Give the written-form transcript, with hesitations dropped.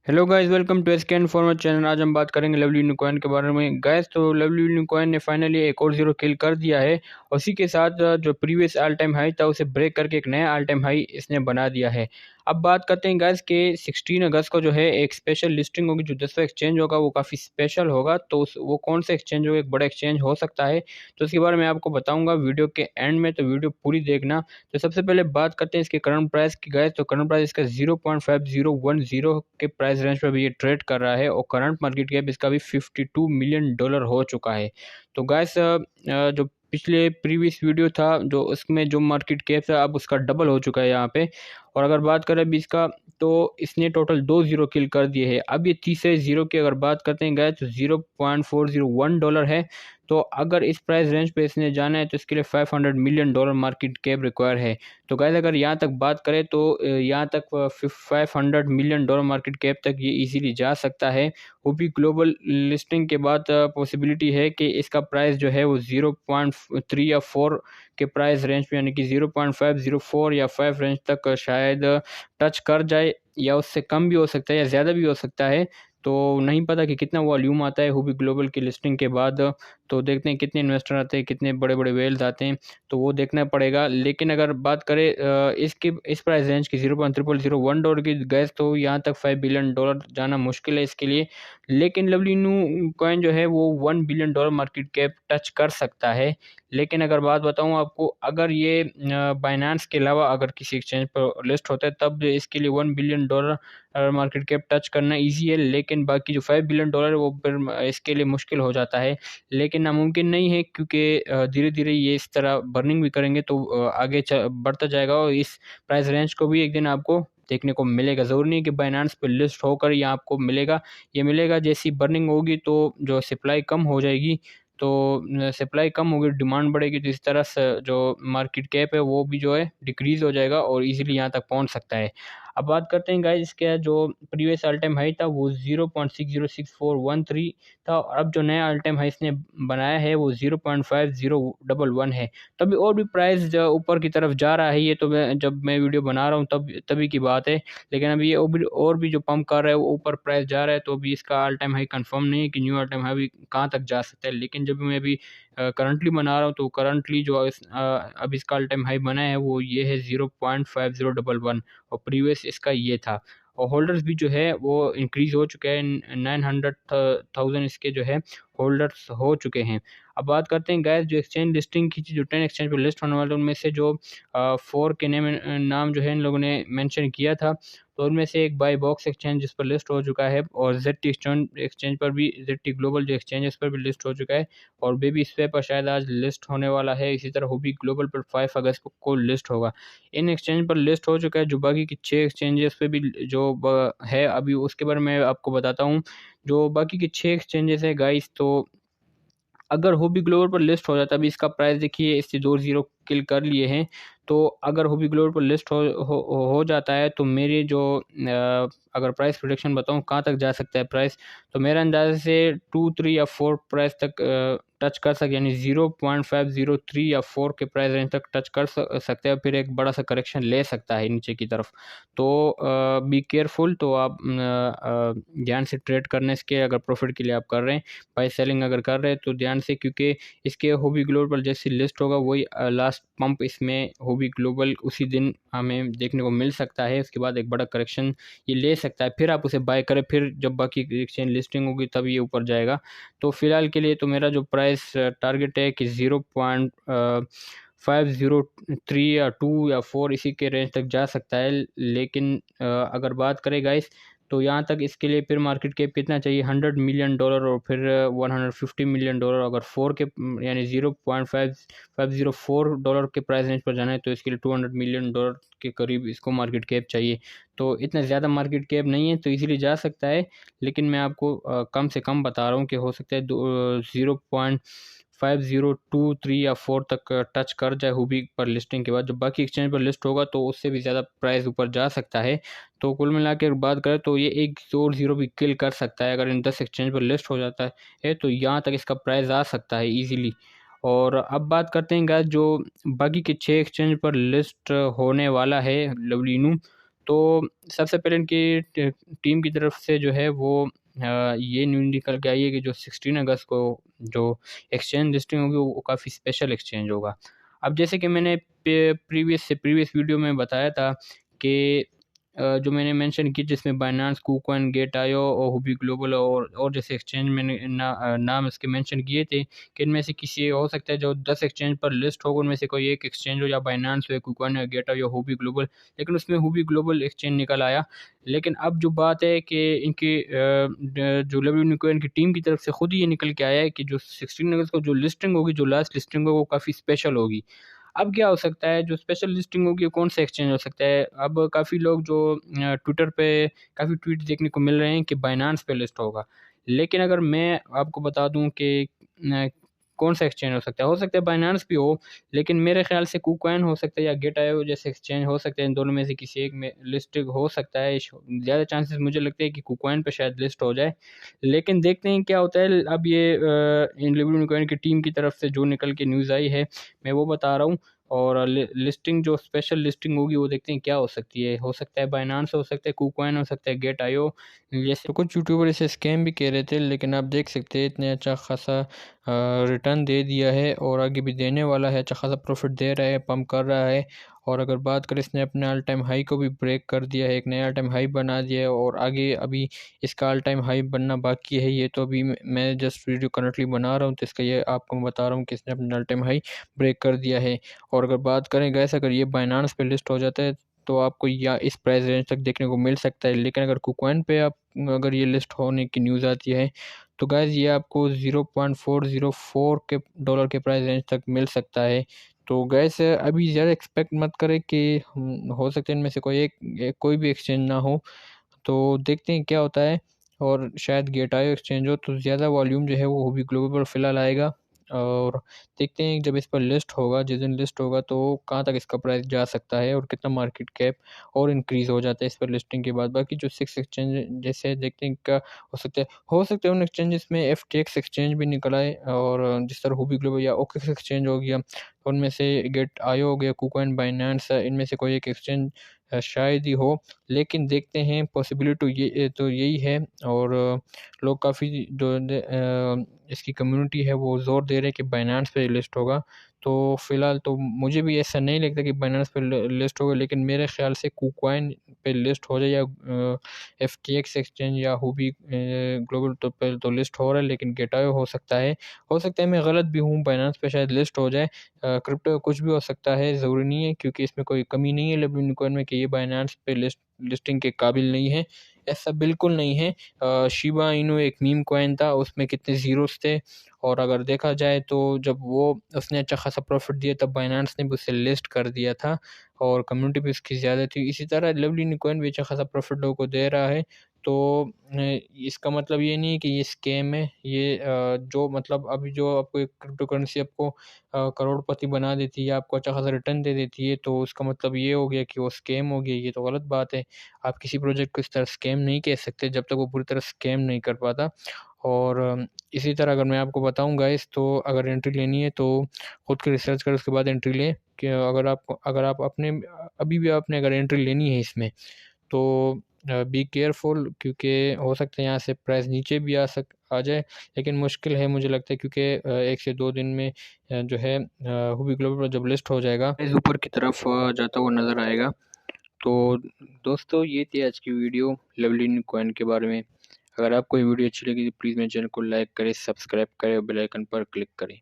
Hello guys, welcome to SKN farmer channel. आज हम बात करेंगे लवली यूनिकॉइन के बारे में। गाइस, तो लवली यूनिकॉइन ने फाइनली एक और जीरो किल कर दिया है। उसी के साथ जो प्रीवियस ऑल टाइम हाई था उसे ब्रेक करके एक नया ऑल टाइम हाई इसने बना दिया है। अब बात करते हैं गाइस के 16 अगस्त को जो है एक स्पेशल लिस्टिंग होगी। जो 10वां एक्सचेंज होगा वो काफ़ी स्पेशल होगा। तो वो कौन सा एक्सचेंज होगा, एक बड़ा एक्सचेंज हो सकता है, तो इसके बारे में आपको बताऊंगा वीडियो के एंड में। तो वीडियो पूरी देखना। तो सबसे पहले बात करते हैं इसके करंट प्राइस की। गाइस, तो करंट प्राइस इसका 0.5010 के प्राइस रेंज पर भी ये ट्रेड कर रहा है और करंट मार्केट कैप इसका भी $52 मिलियन हो चुका है। तो गाइस, जो पिछले प्रीवियस वीडियो था जो उसमें जो मार्केट कैप था अब उसका डबल हो चुका है यहाँ पे। और अगर बात करें अभी इसका, तो इसने टोटल 2 जीरो किल कर दिए हैं। अब ये तीसरे जीरो की अगर बात करते हैं गाइस, तो $0.401 है। तो अगर इस प्राइस रेंज पे इसने जाना है तो इसके लिए $500 मिलियन मार्केट कैप रिक्वायर है। तो गाइस, अगर यहाँ तक बात करें तो यहाँ तक $500 मिलियन मार्केट कैप तक ये इजीली जा सकता है। वो भी ग्लोबल लिस्टिंग के बाद पॉसिबिलिटी है कि इसका प्राइस जो है वो 0.3 या 4 के प्राइस रेंज पे, यानी कि 0.504 या 5 रेंज तक शायद टच कर जाए, या उससे कम भी हो सकता है या ज़्यादा भी हो सकता है। तो नहीं पता कि कितना वॉल्यूम आता है हुबी ग्लोबल की लिस्टिंग के बाद। तो देखते हैं कितने इन्वेस्टर आते हैं, कितने बड़े बड़े वेल्स आते हैं, तो वो देखना पड़ेगा। लेकिन अगर बात करें इसकी इस प्राइस रेंज की $0.0001 की गैस, तो यहाँ तक $5 बिलियन जाना मुश्किल है इसके लिए। लेकिन लवली न्यू कॉइन जो है वो $1 बिलियन मार्केट कैप टच कर सकता है। लेकिन अगर बात बताऊं आपको, अगर ये बाइनेंस के अलावा अगर किसी एक्सचेंज पर लिस्ट होता है तब इसके लिए $1 बिलियन मार्केट कैप टच करना इजी है। लेकिन बाकी जो $5 बिलियन है वो फिर इसके लिए मुश्किल हो जाता है। लेकिन नामुमकिन नहीं है, क्योंकि धीरे धीरे ये इस तरह बर्निंग भी करेंगे तो आगे बढ़ता जाएगा और इस प्राइस रेंज को भी एक दिन आपको देखने को मिलेगा। ज़रूरी नहीं कि बाइनेंस पे लिस्ट होकर ये आपको मिलेगा। ये मिलेगा जैसी बर्निंग होगी तो जो सप्लाई कम हो जाएगी, तो सप्लाई कम होगी, डिमांड बढ़ेगी, तो इस तरह से जो मार्केट कैप है वो भी जो है डिक्रीज़ हो जाएगा और इजीली यहाँ तक पहुँच सकता है। अब बात करते हैं गाइस, इसका जो प्रीवियस ऑल टाइम हाई था वो 0.606413 था, और अब जो नया ऑल टाइम हाई इसने बनाया है वो 0.5011 है। तभी और भी प्राइस ऊपर की तरफ जा रहा है। ये तो जब मैं वीडियो बना रहा हूँ तभी की बात है। लेकिन अभी ये और भी जो पंप कर रहा है वो ऊपर प्राइस जा रहा है। तो अभी इसका ऑल टाइम हाई कंफर्म नहीं है कि न्यू ऑल टाइम हाई अभी कहाँ तक जा सकता है। लेकिन जब मैं अभी करंटली बना रहा हूँ तो करंटली जो अभी इसका ऑल टाइम हाई बना है वो ये है 0.5011, और प्रीवियस इसका ये था। और होल्डर्स भी जो है वो इंक्रीज हो चुके हैं, 900,000 इसके जो है होल्डर्स हो चुके हैं। अब बात करते हैं गैस, जो एक्सचेंज लिस्टिंग की जो 10 एक्सचेंज पर लिस्ट होने वाले उनमें से जो 4 के नाम जो है इन लोगों ने मेंशन किया था, तो उनमें से एक बाई बॉक्स एक्सचेंज जिस पर लिस्ट हो चुका है, और जेड एक्सचेंज पर भी, जेड ग्लोबल जो एक्सचेंज है इस पर भी लिस्ट हो चुका है, और बेबी स्वे पर शायद आज लिस्ट होने वाला है। इसी तरह हुबी ग्लोबल पर 5 अगस्त को लिस्ट होगा। इन एक्सचेंज पर लिस्ट हो चुका है। जो बाकी की 6 एक्सचेंजेस पे भी जो है अभी उसके बारे में आपको बताता हूँ। जो बाकी के 6 एक्सचेंजेस है गाइस, तो अगर हुबी ग्लोबल पर लिस्ट हो जाता है, अभी इसका प्राइस देखिए, इससे 2 जीरो किल कर लिए हैं। तो अगर हुबी ग्लोबल पर लिस्ट हो जाता है तो मेरी जो अगर प्राइस प्रोडिक्शन बताऊं कहाँ तक जा सकता है प्राइस, तो मेरे अंदाजे से 2 3 या 4 प्राइस तक टच कर सकते, यानी 0.503 या 4 के प्राइस रेंज तक टच कर सकते हैं। फिर एक बड़ा सा करेक्शन ले सकता है नीचे की तरफ। तो बी केयरफुल। तो आप ध्यान से ट्रेड करने के, अगर प्रॉफिट के लिए आप कर रहे हैं, बाई सेलिंग अगर कर रहे हैं तो ध्यान से, क्योंकि इसके हुबी ग्लोबल पर जैसे लिस्ट होगा वही लास्ट पंप इसमें हुबी ग्लोबल उसी दिन हमें देखने को मिल सकता है। उसके बाद एक बड़ा करेक्शन ये ले सकता है, फिर आप उसे बाय करें, फिर जब बाकी एक्सचेंज लिस्टिंग होगी तब ये ऊपर जाएगा। तो फिलहाल के लिए तो मेरा जो प्राइस टारगेट है कि 0.503 या 2 या 4 इसी के रेंज तक जा सकता है। लेकिन अगर बात करें गाइस, तो यहाँ तक इसके लिए फिर मार्केट कैप कितना चाहिए, $100 मिलियन, और फिर $150 मिलियन अगर 4 के, यानी $0.504 के प्राइस रेंज पर जाना है तो इसके लिए $200 मिलियन के करीब इसको मार्केट कैप चाहिए। तो इतना ज़्यादा मार्केट कैप नहीं है, तो इजीली जा सकता है। लेकिन मैं आपको कम से कम बता रहा हूँ कि हो सकता है 0.5023 या 4 तक टच कर जाए हुबी पर लिस्टिंग के बाद। जब बाकी एक्सचेंज पर लिस्ट होगा तो उससे भी ज़्यादा प्राइस ऊपर जा सकता है। तो कुल मिला के बात करें तो ये एक और जीरो भी किल कर सकता है। अगर इन 10 एक्सचेंज पर लिस्ट हो जाता है तो यहाँ तक इसका प्राइस आ सकता है ईजिली। और अब बात करते हैं गाइस, जो बाकी के 6 एक्सचेंज पर लिस्ट होने वाला है लवलीनू, तो सबसे पहले इनकी टीम की तरफ से जो है वो ये न्यूज़ निकल के आई है कि जो 16 अगस्त को जो एक्सचेंज लिस्टिंग होगी वो काफ़ी स्पेशल एक्सचेंज होगा। अब जैसे कि मैंने प्रीवियस वीडियो में बताया था कि जो मैंने मेंशन की जिसमें बाइनेंस, कुकॉइन, गेट आईओ और हुबी ग्लोबल और जैसे एक्सचेंज मैंने नाम इसके मेंशन किए थे कि इनमें से किसी हो सकता है जो 10 एक्सचेंज पर लिस्ट होगा उनमें से कोई एक एक्सचेंज हो, या बाइनेंस हो, कुकॉइन, या गेट आईओ, हुबी ग्लोबल। लेकिन उसमें हुबी ग्लोबल एक्सचेंज निकल आया। लेकिन अब जो बात है कि इनकी जो WNCoin की टीम की तरफ से खुद ही ये निकल के आया है कि जो 16 अगस्त को जो लिस्टिंग होगी, जो लास्ट लिस्टिंग होगी, वो काफ़ी स्पेशल होगी। अब क्या हो सकता है, जो स्पेशल लिस्टिंग होगी कौन सा एक्सचेंज हो सकता है? अब काफ़ी लोग जो ट्विटर पे काफ़ी ट्वीट देखने को मिल रहे हैं कि बाइनेंस पे लिस्ट होगा। लेकिन अगर मैं आपको बता दूं कि कौन सा एक्सचेंज हो सकता है बाइनेंस भी हो, लेकिन मेरे ख्याल से कुकॉइन हो सकता है या गेट आईओ जैसे एक्सचेंज हो सकते हैं। इन दोनों में से किसी एक में लिस्ट हो सकता है। ज़्यादा चांसेस मुझे लगते हैं कि कुकॉइन पे शायद लिस्ट हो जाए, लेकिन देखते हैं क्या होता है। अब ये इन लिक्विड की टीम की तरफ से जो निकल के न्यूज़ आई है मैं वो बता रहा हूँ। और लिस्टिंग जो स्पेशल लिस्टिंग होगी वो देखते हैं क्या हो सकती है। हो सकता है बाइनेंस, हो सकता है कुकॉइन, हो सकता है गेट आईओ। जैसे तो कुछ यूट्यूबर इसे स्कैम भी कह रहे थे, लेकिन आप देख सकते हैं इतने अच्छा खासा रिटर्न दे दिया है और आगे भी देने वाला है। अच्छा खासा प्रॉफिट दे रहा है, पंप कर रहा है। और अगर बात करें, इसने अपने ऑल टाइम हाई को भी ब्रेक कर दिया है, एक नया ऑल टाइम हाई बना दिया है और आगे अभी इसका ऑल टाइम हाई बनना बाकी है। ये तो अभी मैं जस्ट वीडियो करंटली बना रहा हूँ, तो इसका ये आपको मैं बता रहा हूँ कि इसने अपना ऑल टाइम हाई ब्रेक कर दिया है। और अगर बात करें गैस, अगर ये बाइनेंस पे लिस्ट हो जाता है तो आपको या इस प्राइस रेंज तक देखने को मिल सकता है। लेकिन अगर कुकॉइन पे आप अगर ये लिस्ट होने की न्यूज़ आती है तो गैस ये आपको 0.404 के डॉलर के प्राइस रेंज तक मिल सकता है। तो गैस अभी ज़्यादा एक्सपेक्ट मत करें कि हो सकता है इनमें से कोई भी एक्सचेंज ना हो। तो देखते हैं क्या होता है। और शायद गेट आईओ एक्सचेंज हो तो ज़्यादा वॉल्यूम जो है वो भी ग्लोबल पर फ़िलहाल आएगा। और देखते हैं जब इस पर लिस्ट होगा, जिस दिन लिस्ट होगा तो कहाँ तक इसका प्राइस जा सकता है और कितना मार्केट कैप और इंक्रीज़ हो जाता है इस पर लिस्टिंग के बाद। बाकी जो 6 एक्सचेंज जैसे देखते हैं क्या हो सकता है उन एक्सचेंजेस में FTX एक्सचेंज भी निकल आए, और जिस तरह हुबी ग्लोबल या OKX एक्सचेंज हो गया, उनमें से गेट आईओ हो गया, कुकॉइन, बाइनेंस, इनमें से कोई एक एक्सचेंज शायद ही हो। लेकिन देखते हैं, पॉसिबिलिटी ये तो यही है। और लोग काफ़ी जो इसकी कम्युनिटी है वो ज़ोर दे रहे हैं कि बाइनेंस पे लिस्ट होगा। तो फ़िलहाल तो मुझे भी ऐसा नहीं लगता कि बाइनेंस पे लिस्ट होगा, लेकिन मेरे ख़्याल से कुकॉइन पे लिस्ट हो जाए या FTX एक्सचेंज या हुबी ग्लोबल तो पे तो लिस्ट हो रहा है, लेकिन गेटायो हो सकता है मैं गलत भी हूँ, बाइनेंस पे शायद लिस्ट हो जाए। क्रिप्टो कुछ भी हो सकता है, ज़रूरी नहीं है, क्योंकि इसमें कोई कमी नहीं है लिक्विड में कि ये बाइनेंस पे लिस्टिंग के काबिल नहीं है। ऐसा बिल्कुल नहीं है। शिबा इनू एक मीम कॉइन था, उसमें कितने ज़ीरोस थे, और अगर देखा जाए तो जब वो उसने अच्छा खासा प्रॉफिट दिया तब बाइनेंस ने भी उसे लिस्ट कर दिया था और कम्युनिटी भी उसकी ज़्यादा थी। इसी तरह लवली कॉइन भी अच्छा खासा प्रॉफिट लोगों को दे रहा है। तो इसका मतलब ये नहीं है कि ये स्कैम है। ये जो मतलब अभी जो आपको एक क्रिप्टो करेंसी आपको करोड़पति बना देती है, आपको अच्छा खासा रिटर्न दे देती है, तो उसका मतलब ये हो गया कि वो स्कैम हो गया। ये तो गलत बात है। आप किसी प्रोजेक्ट को इस तरह स्कैम नहीं कह सकते जब तक वो पूरी तरह स्कैम नहीं कर पाता। और इसी तरह अगर मैं आपको बताऊँ गाइस, तो अगर एंट्री लेनी है तो खुद की रिसर्च करें, उसके बाद एंट्री लें। कि अगर आप अपने अभी भी आपने अगर एंट्री लेनी है इसमें, तो बी केयरफुल, क्योंकि हो सकता है यहाँ से प्राइस नीचे भी आ जाए, लेकिन मुश्किल है मुझे लगता है, क्योंकि 1 से 2 दिन में जो है हुबी ग्लोबल पर जब लिस्ट हो जाएगा प्राइस ऊपर की तरफ जाता हुआ नज़र आएगा। तो दोस्तों, ये थी आज की वीडियो लवली कॉइन के बारे में। अगर आपको ये वीडियो अच्छी लगी तो प्लीज़ मेरे चैनल को लाइक करें, सब्सक्राइब करें और बेल आइकन पर क्लिक करें।